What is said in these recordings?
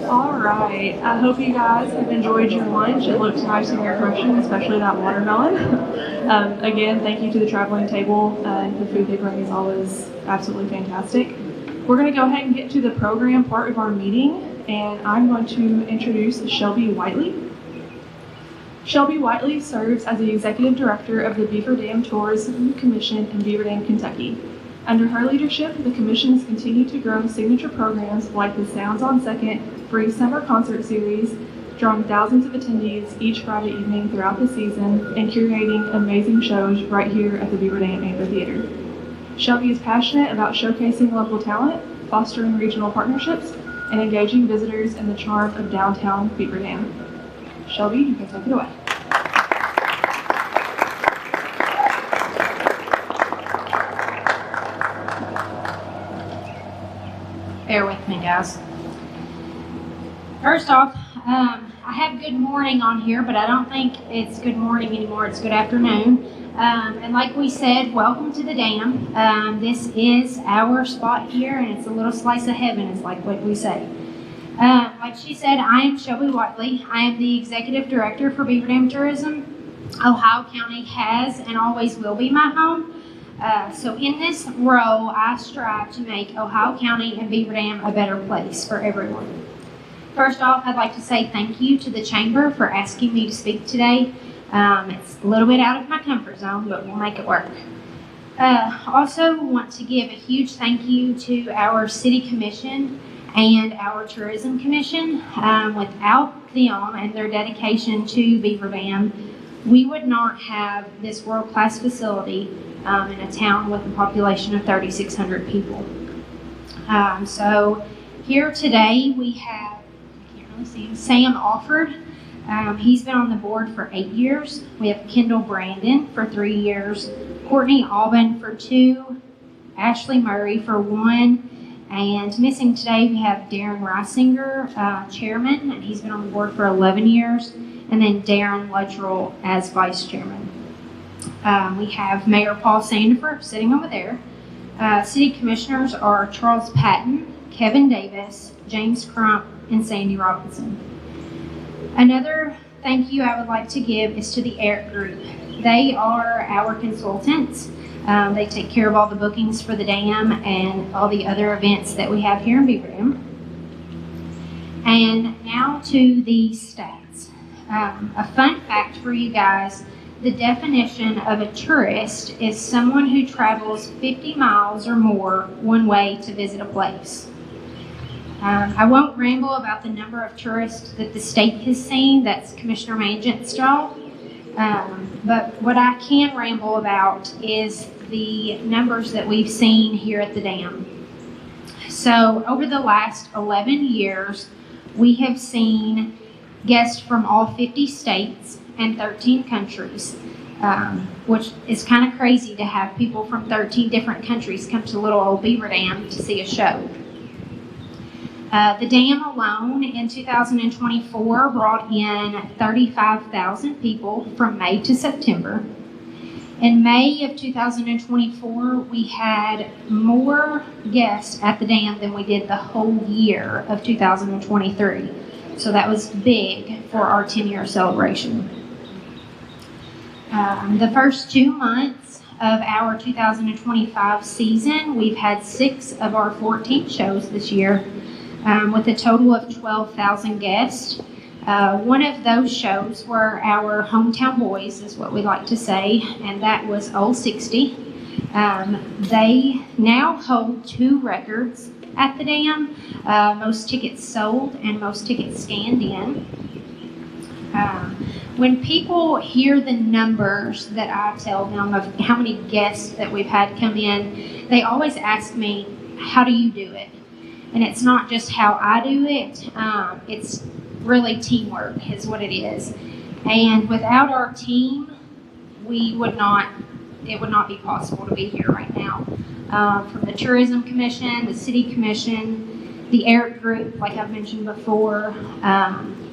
All right. I hope you guys have enjoyed your lunch. It looks nice and refreshing, especially that watermelon. Again, thank you to the traveling table. The food they bring is always absolutely fantastic. We're going to go ahead and get to the program part of our meeting, and I'm going to introduce Shelby Whiteley. Shelby Whiteley serves as the Executive Director of the Beaver Dam Tourism Commission in Beaver Dam, Kentucky. Under her leadership, the Commission has continued to grow signature programs like the Sounds on Second free summer concert series, drawing thousands of attendees each Friday evening throughout the season and curating amazing shows right here at the Beaver Dam Amphitheater. Shelby is passionate about showcasing local talent, fostering regional partnerships, and engaging visitors in the charm of downtown Beaver Dam. Shelby, you can take it away. Bear with me, guys. First off, I have good morning on here, but I don't think it's good morning anymore. It's good afternoon. And like we said, welcome to the dam. This is our spot here, and it's a little slice of heaven, is like what we say. Like she said, I am Shelby Whiteley. I am the Executive Director for Beaver Dam Tourism. Ohio County has and always will be my home. So in this role, I strive to make Ohio County and Beaver Dam a better place for everyone. First off, I'd like to say thank you to the Chamber for asking me to speak today. It's a little bit out of my comfort zone, but we'll make it work. Also want to give a huge thank you to our City Commission and our Tourism Commission. Without them and their dedication to Beaver Dam, we would not have this world-class facility in a town with a population of 3,600 people. So here today we have, I can't really see him, Sam Offord. He's been on the board for 8 years. We have Kendall Brandon for 3 years, Courtney Alban for 2, Ashley Murray for 1, and missing today we have Darren Reisinger, chairman, and he's been on the board for 11 years, and then Darren Luttrell as vice chairman. We have Mayor Paul Sandifer sitting over there. City commissioners are Charles Patton, Kevin Davis, James Crump, and Sandy Robinson. Another thank you I would like to give is to the Eric Group. They are our consultants. They take care of all the bookings for the dam and all the other events that we have here in Beaver Dam. And now to the stats. A fun fact for you guys, the definition of a tourist is someone who travels 50 miles or more one way to visit a place. I won't ramble about the number of tourists that the state has seen. That's Commissioner Mangent's job. But what I can ramble about is the numbers that we've seen here at the dam. So over the last 11 years, we have seen guests from all 50 states and 13 countries, which is kind of crazy to have people from 13 different countries come to little old Beaver Dam to see a show. The dam alone in 2024 brought in 35,000 people from May to September. In May of 2024, we had more guests at the dam than we did the whole year of 2023. So that was big for our 10-year celebration. The first 2 months of our 2025 season, we've had 6 of our 14 shows this year, with a total of 12,000 guests. One of those shows were our Hometown Boys, is what we like to say, and that was Old 60. They now hold 2 records at the dam, most tickets sold and most tickets scanned in. When people hear the numbers that I tell them of how many guests that we've had come in, they always ask me, how do you do it? And it's not just how I do it, it's really teamwork is what it is. And without our team, it would not be possible to be here right now. From the Tourism Commission, the City Commission, the Eric Group, like I've mentioned before,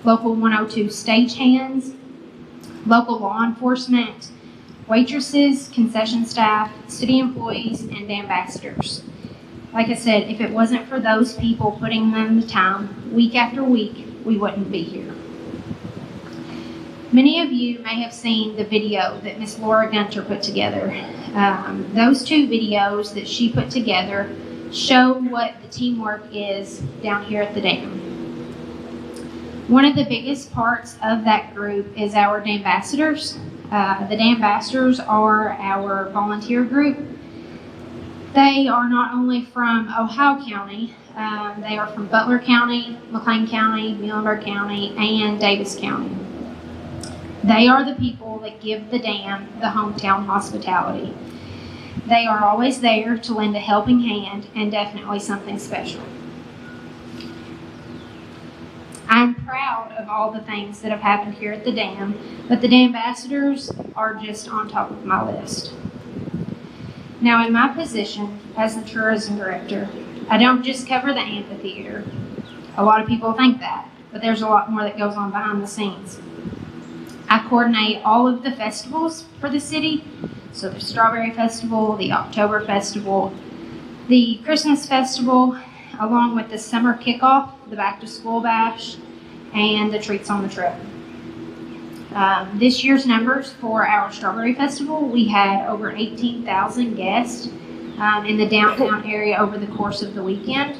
Local 102 stagehands, local law enforcement, waitresses, concession staff, city employees, and ambassadors. Like I said, if it wasn't for those people putting in the time, week after week, we wouldn't be here. Many of you may have seen the video that Miss Laura Gunter put together. Those 2 videos that she put together show what the teamwork is down here at the dam. One of the biggest parts of that group is our Dambassadors. The Dambassadors are our volunteer group. They are not only from Ohio County, they are from Butler County, McLean County, Muhlenberg County, and Davis County. They are the people that give the dam the hometown hospitality. They are always there to lend a helping hand and definitely something special. I'm proud of all the things that have happened here at the dam, but the Dambassadors are just on top of my list. Now, in my position as the tourism director, I don't just cover the amphitheater. A lot of people think that, but there's a lot more that goes on behind the scenes. I coordinate all of the festivals for the city, so the Strawberry Festival, the October Festival, the Christmas Festival, along with the summer kickoff, the Back to School Bash, and the Treats on the Trip. This year's numbers for our Strawberry Festival, we had over 18,000 guests in the downtown area over the course of the weekend.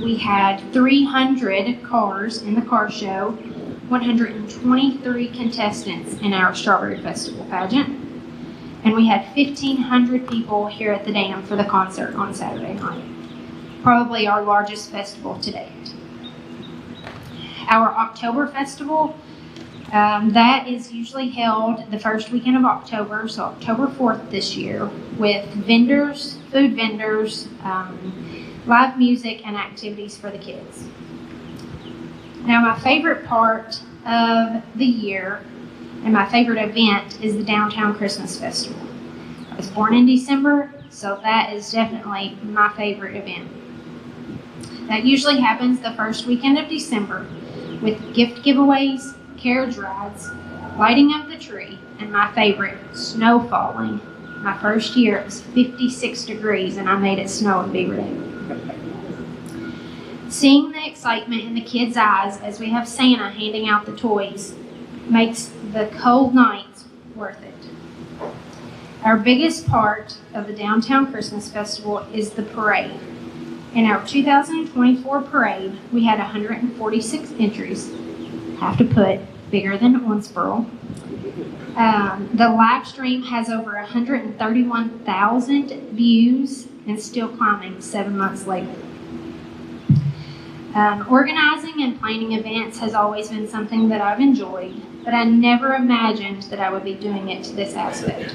We had 300 cars in the car show, 123 contestants in our Strawberry Festival pageant, and we had 1,500 people here at the dam for the concert on Saturday night. Probably our largest festival to date. Our October Festival, that is usually held the first weekend of October, so October 4th this year, with vendors, food vendors, live music, and activities for the kids. Now, my favorite part of the year and my favorite event is the Downtown Christmas Festival. I was born in December, so that is definitely my favorite event. That usually happens the first weekend of December with gift giveaways, carriage rides, lighting of the tree, and my favorite, snow falling. My first year, it was 56 degrees and I made it snow in Beaver Dam. Seeing the excitement in the kids' eyes as we have Santa handing out the toys makes the cold nights worth it. Our biggest part of the Downtown Christmas Festival is the parade. In our 2024 parade, we had 146 entries. Have to put bigger than Owensboro. The live stream has over 131,000 views and still climbing 7 months later. Organizing and planning events has always been something that I've enjoyed, but I never imagined that I would be doing it to this aspect.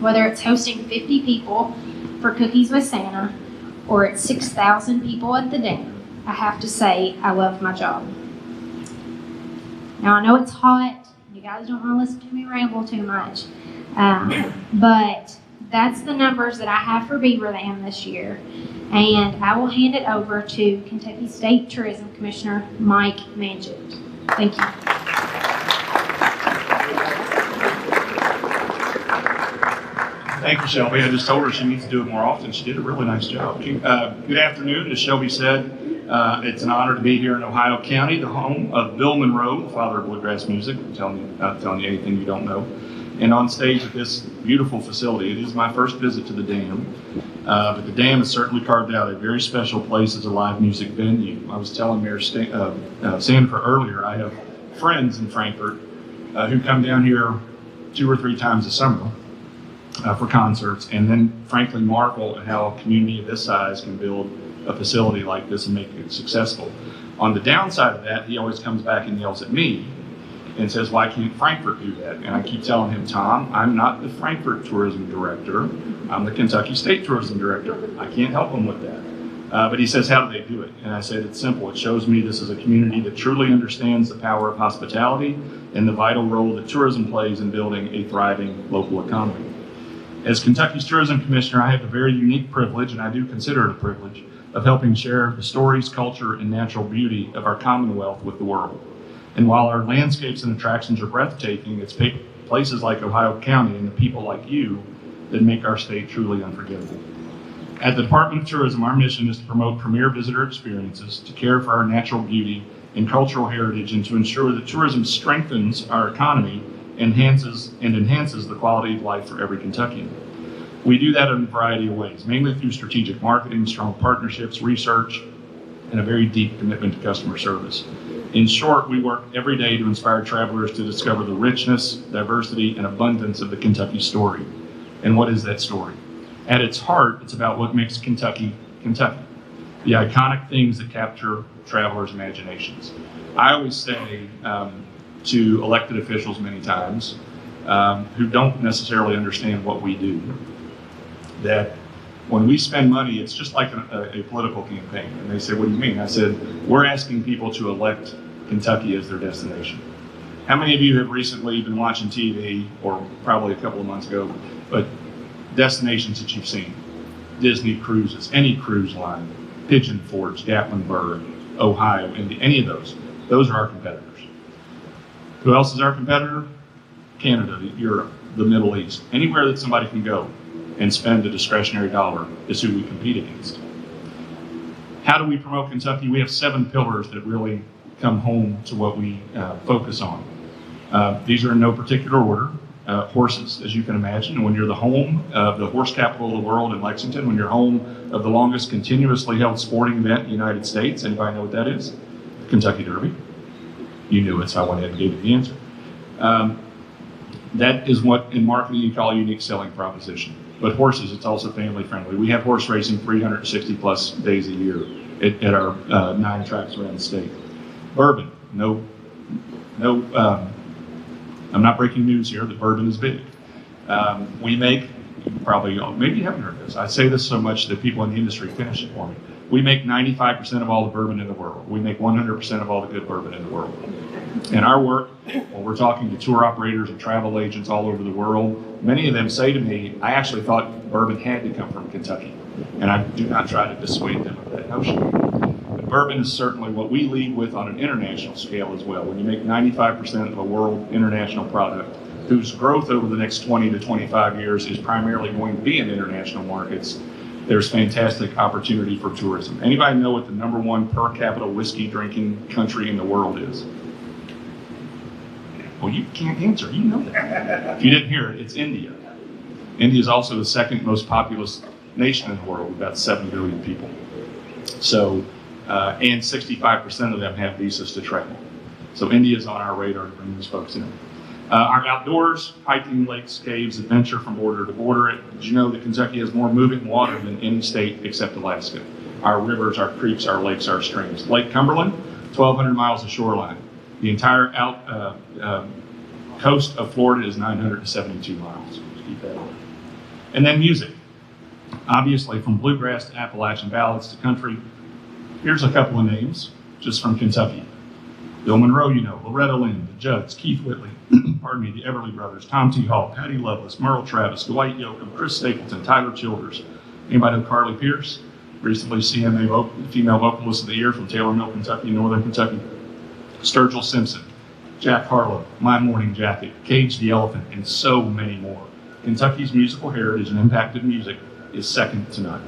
Whether it's hosting 50 people for Cookies with Santa, or it's 6,000 people at the dam, I have to say I love my job. Now I know it's hot, you guys don't want to listen to me ramble too much, but that's the numbers that I have for Beaver Dam this year. And I will hand it over to Kentucky State Tourism Commissioner Mike Manchin. Thank you. Thank you, Shelby. I just told her she needs to do it more often. She did a really nice job. Good afternoon. As Shelby said, it's an honor to be here in Ohio County, the home of Bill Monroe, the father of bluegrass music. I'm not telling you anything you don't know. And on stage at this beautiful facility. It is my first visit to the dam, but the dam has certainly carved out a very special place as a live music venue. I was telling Mayor Sanford earlier, I have friends in Frankfort who come down here 2 or 3 times a summer for concerts, and then frankly marvel at how a community of this size can build a facility like this and make it successful. On the downside of that, he always comes back and yells at me and says, why can't Frankfort do that? And I keep telling him, Tom, I'm not the Frankfort Tourism Director. I'm the Kentucky State Tourism Director. I can't help him with that. But he says, how do they do it? And I said, it's simple. It shows me this is a community that truly understands the power of hospitality and the vital role that tourism plays in building a thriving local economy. As Kentucky's Tourism Commissioner, I have the very unique privilege, and I do consider it a privilege, of helping share the stories, culture, and natural beauty of our Commonwealth with the world. And while our landscapes and attractions are breathtaking, it's places like Ohio County and the people like you that make our state truly unforgettable. At the Department of Tourism, our mission is to promote premier visitor experiences, to care for our natural beauty and cultural heritage, and to ensure that tourism strengthens our economy and enhances the quality of life for every Kentuckian. We do that in a variety of ways, mainly through strategic marketing, strong partnerships, research, and a very deep commitment to customer service. In short, we work every day to inspire travelers to discover the richness, diversity, and abundance of the Kentucky story. And what is that story? At its heart, it's about what makes Kentucky, Kentucky. The iconic things that capture travelers' imaginations. I always say to elected officials many times who don't necessarily understand what we do, that when we spend money, it's just like a political campaign. And they say, what do you mean? I said, we're asking people to elect Kentucky as their destination. How many of you have recently been watching TV, or probably a couple of months ago, but destinations that you've seen? Disney cruises, any cruise line, Pigeon Forge, Gatlinburg, Ohio, any of those. Those are our competitors. Who else is our competitor? Canada, Europe, the Middle East. Anywhere that somebody can go and spend a discretionary dollar is who we compete against. How do we promote Kentucky? We have 7 pillars that really come home to what we focus on. These are in no particular order. Horses, as you can imagine. When you're the home of the horse capital of the world in Lexington, when you're home of the longest continuously held sporting event in the United States, anybody know what that is? The Kentucky Derby. You knew it, so I went ahead and gave you the answer. That is what in marketing you call a unique selling proposition. But horses, it's also family friendly. We have horse racing 360 plus days a year at our 9 tracks around the state. Bourbon, no, I'm not breaking news here, that bourbon is big. We make, maybe you haven't heard this, I say this so much that people in the industry finish it for me. We make 95% of all the bourbon in the world. We make 100% of all the good bourbon in the world. And our work, when we're talking to tour operators and travel agents all over the world, many of them say to me, I actually thought bourbon had to come from Kentucky. And I do not try to dissuade them of that notion. But bourbon is certainly what we lead with on an international scale as well. When you make 95% of a world international product, whose growth over the next 20 to 25 years is primarily going to be in international markets, there's fantastic opportunity for tourism. Anybody know what the #1 per capita whiskey drinking country in the world is? Well, you can't answer, you know that. If you didn't hear it, it's India. India is also the 2nd most populous nation in the world, with about 7 billion people. So, and 65% of them have visas to travel. So India is on our radar to bring these folks in. Our outdoors, hiking, lakes, caves, adventure from border to border. Did you know that Kentucky has more moving water than any state except Alaska? Our rivers, our creeks, our lakes, our streams. Lake Cumberland, 1,200 miles of shoreline. The entire coast of Florida is 972 miles. Just keep that in mind. And then music. Obviously, from bluegrass to Appalachian ballads to country. Here's a couple of names just from Kentucky. Bill Monroe, you know, Loretta Lynn, the Judds, Keith Whitley, pardon me, the Everly Brothers, Tom T. Hall, Patty Loveless, Merle Travis, Dwight Yoakam, Chris Stapleton, Tyler Childers. Anybody know Carly Pierce? Recently CMA Female Vocalist of the Year from Taylor Mill, Kentucky, Northern Kentucky. Sturgill Simpson, Jack Harlow, My Morning Jacket, Cage the Elephant, and so many more. Kentucky's musical heritage and impacted music is second to none.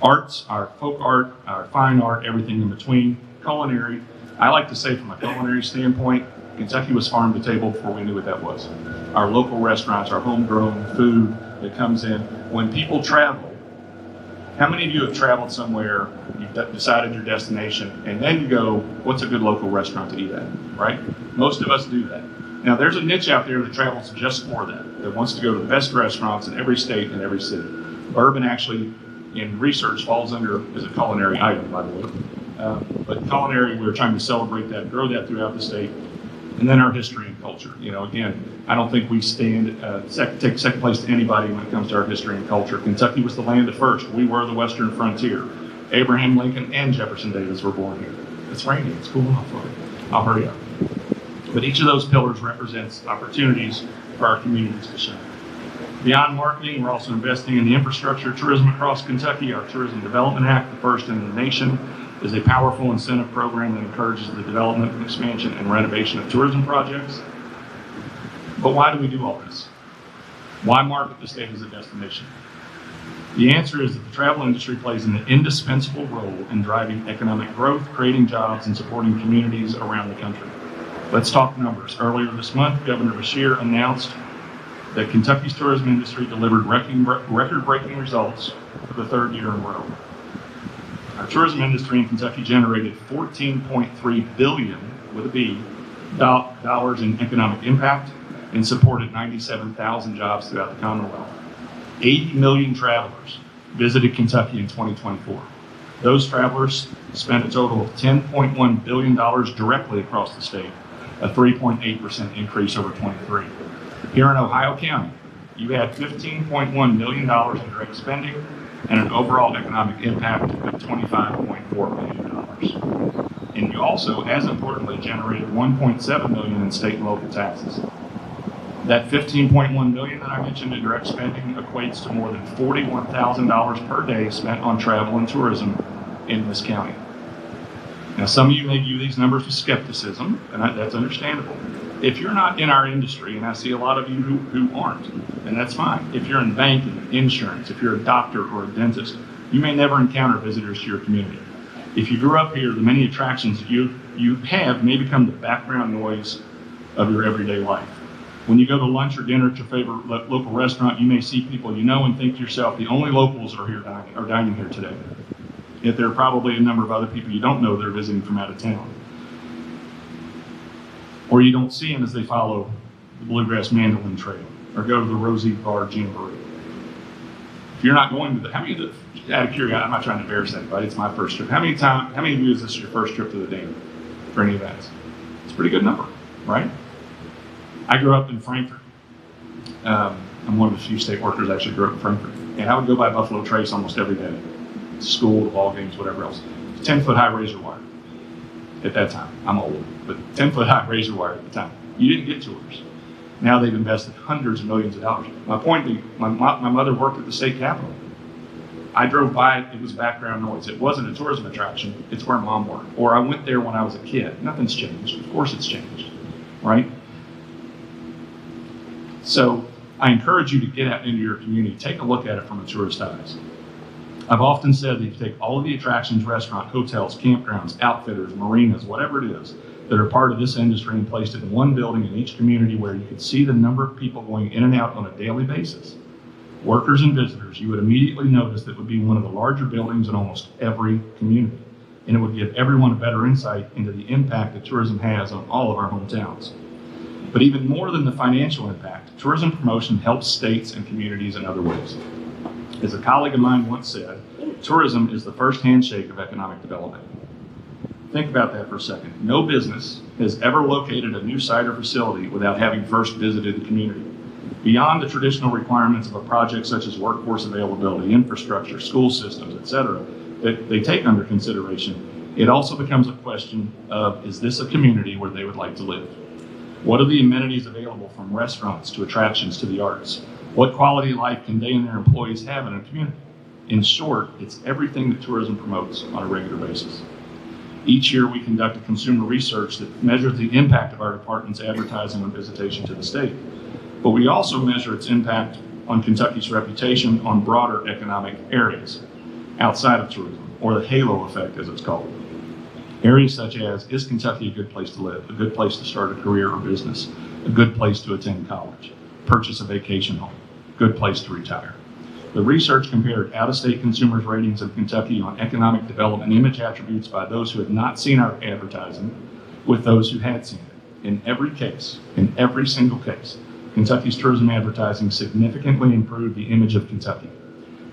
Arts, our folk art, our fine art, everything in between. Culinary, I like to say from a culinary standpoint, Kentucky was farm to table before we knew what that was. Our local restaurants, our homegrown food that comes in. When people travel, how many of you have traveled somewhere, you've decided your destination, and then you go, what's a good local restaurant to eat at, right? Most of us do that. Now, there's a niche out there that travels just for that wants to go to the best restaurants in every state and every city. Bourbon actually, in research, falls under as a culinary item, by the way. But culinary, we're trying to celebrate that, grow that throughout the state. And then our history and culture. You know, again, I don't think we take second place to anybody when it comes to our history and culture. Kentucky was the land of first. We were the western frontier. Abraham Lincoln and Jefferson Davis were born here. It's raining, it's cooling off. I'll hurry up. But each of those pillars represents opportunities for our communities to shine. Beyond marketing, we're also investing in the infrastructure of tourism across Kentucky. Our Tourism Development Act, the first in the nation, is a powerful incentive program that encourages the development, expansion, and renovation of tourism projects. But why do we do all this? Why market the state as a destination? The answer is that the travel industry plays an indispensable role in driving economic growth, creating jobs, and supporting communities around the country. Let's talk numbers. Earlier this month, Governor Beshear announced that Kentucky's tourism industry delivered record-breaking results for the third year in a row. Our tourism industry in Kentucky generated $14.3 billion, with a B, dollars in economic impact and supported 97,000 jobs throughout the Commonwealth. 80 million travelers visited Kentucky in 2024. Those travelers spent a total of $10.1 billion directly across the state, a 3.8% increase over 23. Here in Ohio County, you had $15.1 million in direct spending and an overall economic impact of $25.4 million. And you also, as importantly, generated $1.7 million in state and local taxes. That $15.1 million that I mentioned in direct spending equates to more than $41,000 per day spent on travel and tourism in this county. Now, some of you may view these numbers with skepticism, and that's understandable. If you're not in our industry, and I see a lot of you who aren't, and that's fine. If you're in banking, insurance, if you're a doctor or a dentist, you may never encounter visitors to your community. If you grew up here, the many attractions that you have may become the background noise of your everyday life. When you go to lunch or dinner at your favorite local restaurant, you may see people you know and think to yourself, the only locals are dining here today. Yet there are probably a number of other people you don't know that are visiting from out of town. Or you don't see them as they follow the Bluegrass Mandolin Trail or go to the Rosie Bar Jamboree. If you're not going to the, how many of the, out of curiosity, I'm not trying to embarrass anybody, it's my first trip. How many of you is this your first trip to the dam for any events? It's a pretty good number, right? I grew up in Frankfort. I'm one of the few state workers that actually grew up in Frankfort. And I would go by Buffalo Trace almost every day. School, the ball games, whatever else. 10-foot high razor wire at that time. I'm old, but 10-foot high razor wire at the time. You didn't get tours. Now they've invested hundreds of millions of dollars. My point being, my mother worked at the state capitol. I drove by it was background noise. It wasn't a tourism attraction. It's where mom worked. Or I went there when I was a kid. Nothing's changed. Of course it's changed, right? So I encourage you to get out into your community. Take a look at it from a tourist eyes. I've often said that if you take all of the attractions, restaurants, hotels, campgrounds, outfitters, marinas, whatever it is, that are part of this industry and placed it in one building in each community where you could see the number of people going in and out on a daily basis, workers and visitors, you would immediately notice that it would be one of the larger buildings in almost every community. And it would give everyone a better insight into the impact that tourism has on all of our hometowns. But even more than the financial impact, tourism promotion helps states and communities in other ways. As a colleague of mine once said, tourism is the first handshake of economic development. Think about that for a second. No business has ever located a new site or facility without having first visited the community. Beyond the traditional requirements of a project such as workforce availability, infrastructure, school systems, etc., that they take under consideration, it also becomes a question of, is this a community where they would like to live? What are the amenities available from restaurants to attractions to the arts? What quality of life can they and their employees have in a community? In short, it's everything that tourism promotes on a regular basis. Each year we conduct a consumer research that measures the impact of our department's advertising and visitation to the state. But we also measure its impact on Kentucky's reputation on broader economic areas outside of tourism, or the halo effect as it's called. Areas such as, is Kentucky a good place to live, a good place to start a career or business, a good place to attend college, purchase a vacation home, good place to retire. The research compared out-of-state consumers' ratings of Kentucky on economic development image attributes by those who had not seen our advertising with those who had seen it. In every case, in every single case, Kentucky's tourism advertising significantly improved the image of Kentucky.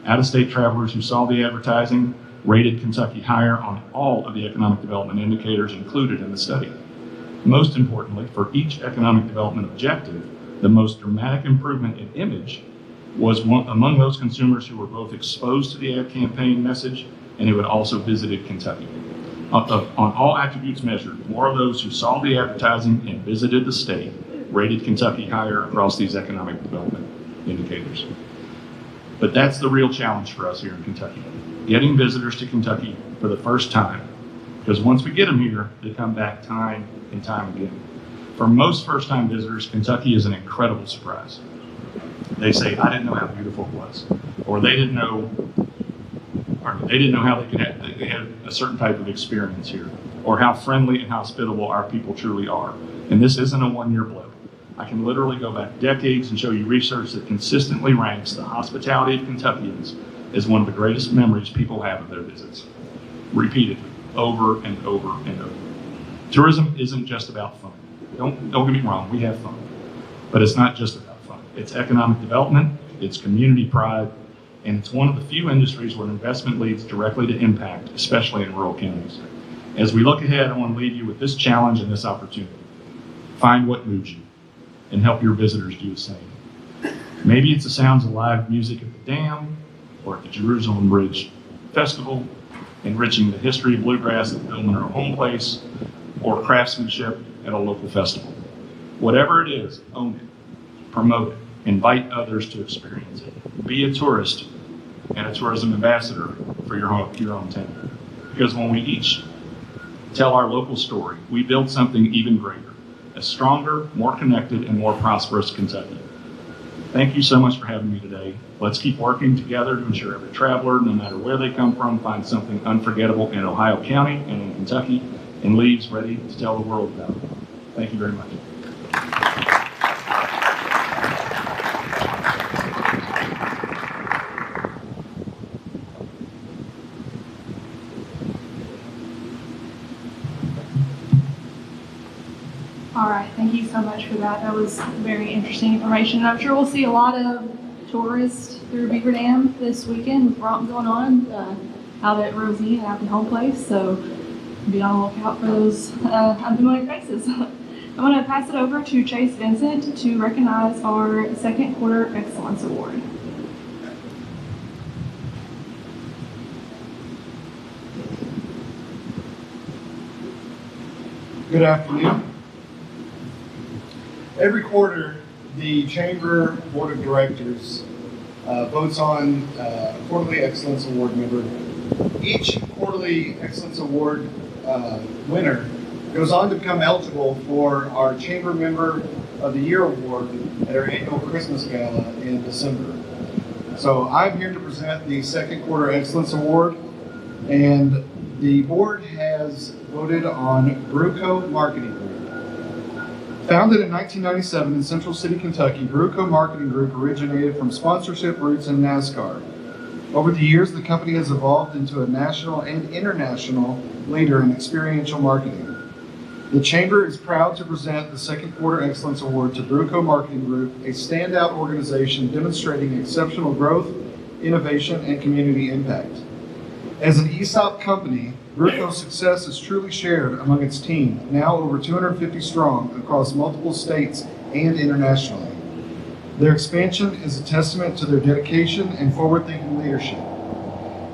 Out-of-state travelers who saw the advertising rated Kentucky higher on all of the economic development indicators included in the study. Most importantly, for each economic development objective, the most dramatic improvement in image was among those consumers who were both exposed to the ad campaign message and who had also visited Kentucky. On all attributes measured, more of those who saw the advertising and visited the state rated Kentucky higher across these economic development indicators. But that's the real challenge for us here in Kentucky, getting visitors to Kentucky for the first time. Because once we get them here, they come back time and time again. For most first-time visitors, Kentucky is an incredible surprise. They say, I didn't know how beautiful it was, or they didn't know how they had a certain type of experience here, or how friendly and hospitable our people truly are. And this isn't a one-year blip. I can literally go back decades and show you research that consistently ranks the hospitality of Kentuckians as one of the greatest memories people have of their visits, repeatedly, over and over and over. Tourism isn't just about fun. Don't get me wrong, we have fun, but it's not just about fun. It's economic development, it's community pride, and it's one of the few industries where investment leads directly to impact, especially in rural counties. As we look ahead, I want to leave you with this challenge and this opportunity. Find what moves you and help your visitors do the same. Maybe it's the sounds of live music at the dam or at the Jerusalem Bridge Festival, enriching the history of bluegrass at the Bill Monroe Home Place, or craftsmanship at a local festival. Whatever it is, own it, promote it, invite others to experience it. Be a tourist and a tourism ambassador for your hometown. Because when we each tell our local story, we build something even greater, a stronger, more connected, and more prosperous Kentucky. Thank you so much for having me today. Let's keep working together to ensure every traveler, no matter where they come from, finds something unforgettable in Ohio County and in Kentucky, and leaves ready to tell the world about it. Thank you very much. All right, thank you so much for that. That was very interesting information. I'm sure we'll see a lot of tourists through Beaver Dam this weekend with Bronx going on out at Rosie and out the home place. So be on the lookout for those unfamiliar faces. I'm going to pass it over to Chase Vincent to recognize our second quarter excellence award. Good afternoon. Every quarter, the Chamber Board of Directors votes on a Quarterly Excellence Award member. Each Quarterly Excellence Award winner goes on to become eligible for our Chamber Member of the Year Award at our annual Christmas Gala in December. So I'm here to present the Second Quarter Excellence Award, and the board has voted on Bruco Marketing Group. Founded in 1997 in Central City, Kentucky, Bruco Marketing Group originated from sponsorship roots in NASCAR. Over the years, the company has evolved into a national and international leader in experiential marketing. The Chamber is proud to present the Second Quarter Excellence Award to Bruco Marketing Group, a standout organization demonstrating exceptional growth, innovation, and community impact. As an ESOP company, Bruco's success is truly shared among its team, now over 250 strong across multiple states and internationally. Their expansion is a testament to their dedication and forward-thinking leadership.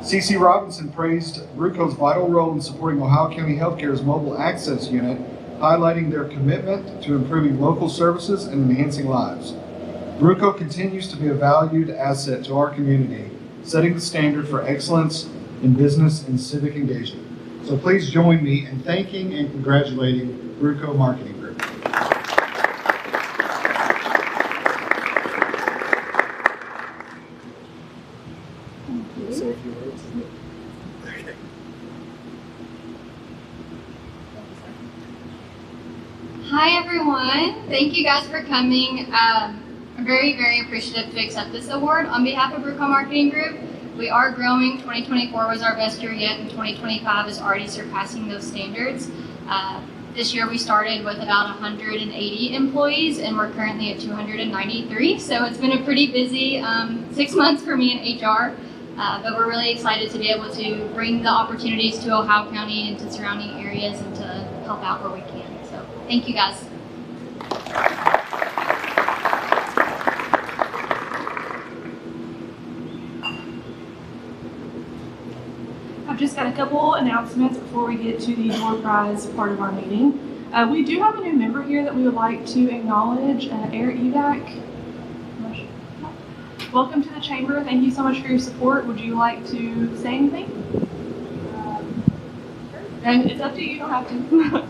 C.C. Robinson praised Bruco's vital role in supporting Ohio County Healthcare's mobile access unit, highlighting their commitment to improving local services and enhancing lives. Bruco continues to be a valued asset to our community, setting the standard for excellence in business and civic engagement. So please join me in thanking and congratulating Bruco Marketing Group. Hi everyone, thank you guys for coming. I'm very, very appreciative to accept this award on behalf of Bruco Marketing Group. We are growing. 2024 was our best year yet, and 2025 is already surpassing those standards. This year we started with about 180 employees, and we're currently at 293. So it's been a pretty busy 6 months for me in HR, but we're really excited to be able to bring the opportunities to Ohio County and to surrounding areas and to help out where we can. So thank you guys. I've just got a couple announcements before we get to the door prize part of our meeting. We do have a new member here that we would like to acknowledge, Eric Udak. Welcome to the Chamber. Thank you so much for your support. Would you like to say anything? And it's up to you, you don't have to.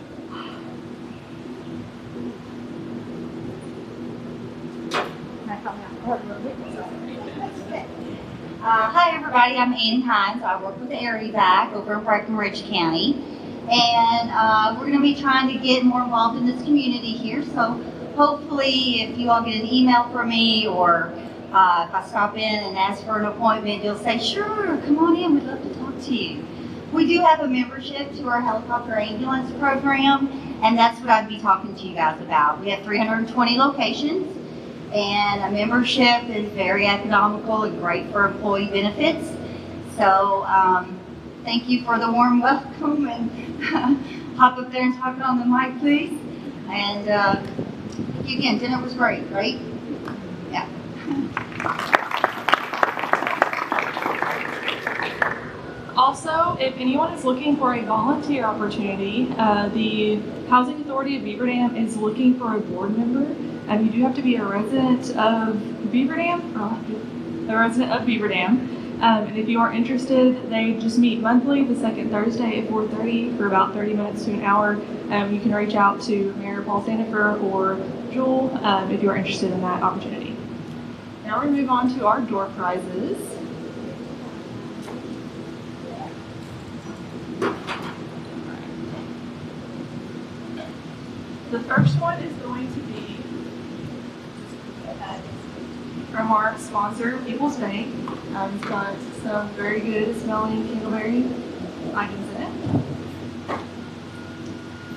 Hi everybody, I'm Annie Hines. I work with the Air Evac over in Breckenridge County. And we're going to be trying to get more involved in this community here. So hopefully if you all get an email from me or if I stop in and ask for an appointment, you'll say, sure, come on in, we'd love to talk to you. We do have a membership to our helicopter ambulance program, and that's what I'd be talking to you guys about. We have 320 locations. And a membership is very economical and great for employee benefits. So thank you for the warm welcome, and hop up there and talk on the mic, please. And thank you again. Dinner was great, right? Yeah. Also, if anyone is looking for a volunteer opportunity, the Housing Authority of Beaver Dam is looking for a board member. You do have to be a resident of Beaver Dam, and if you are interested, they just meet monthly, the second Thursday at 4:30 for about 30 minutes to an hour. You can reach out to Mayor Paul Sandifer or Jewel if you are interested in that opportunity. Now we move on to our door prizes. The first one is going to be from our sponsor, People's Bank. It's got some very good smelling candleberry items in it.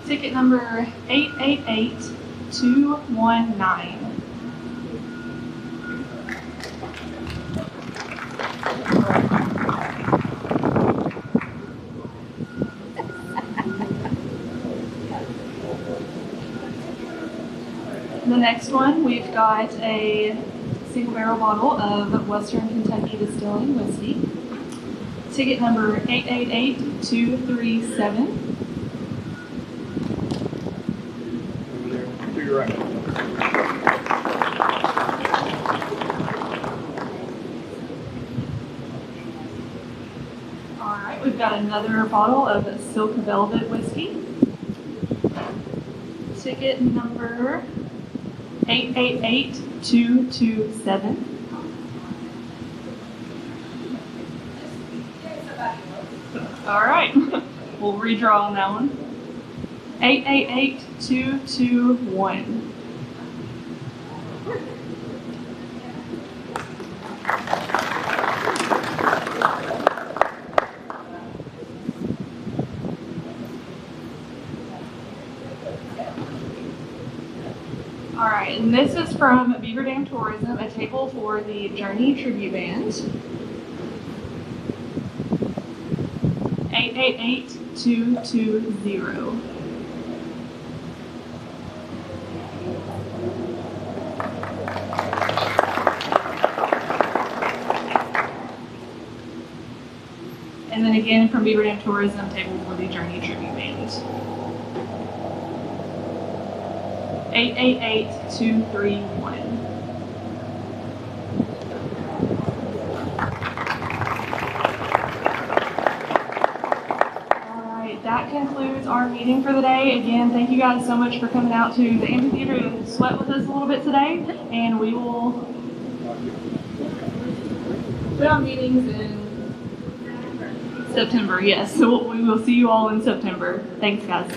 Ticket number 888219. The next one, we've got a single barrel bottle of Western Kentucky Distilling whiskey. Ticket number 888237. Over there, to your right. All right, we've got another bottle of Silk Velvet whiskey. Ticket number 888227. All right, we'll redraw on that one. 888221. All right, and this is from Beaver Dam Tourism, a table for the Journey Tribute Band. 888220. And then again from Beaver Dam Tourism, table for the Journey Tribute Band. 888231. That concludes our meeting for the day. Again, thank you guys so much for coming out to the amphitheater to sweat with us a little bit today. And we will put on meetings in September. Yes, so we will see you all in September. Thanks, guys.